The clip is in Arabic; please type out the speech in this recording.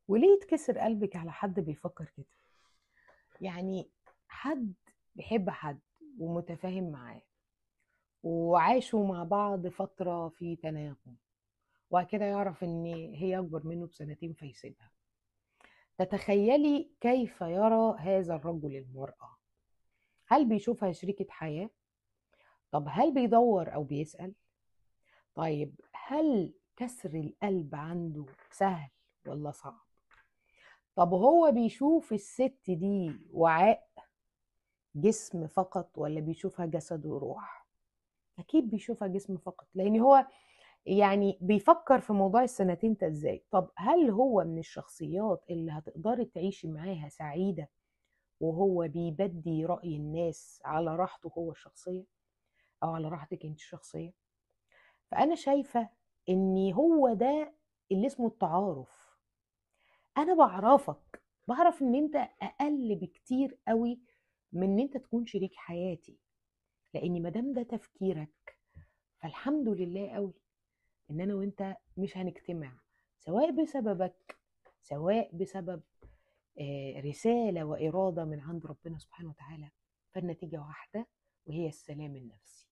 وليه يتكسر قلبك على حد بيفكر كده؟ يعني حد بيحب حد ومتفاهم معاه وعاشوا مع بعض فترة في تناغم، وبعد كده يعرف ان هي اكبر منه بسنتين فيسيبها. تتخيلي كيف يرى هذا الرجل المرأة؟ هل بيشوفها شريكة حياة؟ طب هل بيدور او بيسأل؟ طيب هل كسر القلب عنده سهل ولا صعب؟ طب هو بيشوف الست دي وعاء جسم فقط ولا بيشوفها جسد وروح؟ اكيد بيشوفها جسم فقط، لان هو يعني بيفكر في موضوع السنتين ده ازاي. طب هل هو من الشخصيات اللي هتقدري تعيشي معاها سعيدة وهو بيبدي رأي الناس على راحته هو الشخصية او على راحتك انت الشخصية؟ فانا شايفة ان هو ده اللي اسمه التعارف. انا بعرفك، بعرف ان انت اقل بكتير قوي من ان انت تكون شريك حياتي، لان ما دام ده تفكيرك فالحمد لله قوي ان انا وانت مش هنجتمع، سواء بسببك سواء بسبب رسالة وإرادة من عند ربنا سبحانه وتعالى. فالنتيجة واحدة، وهي السلام النفسي.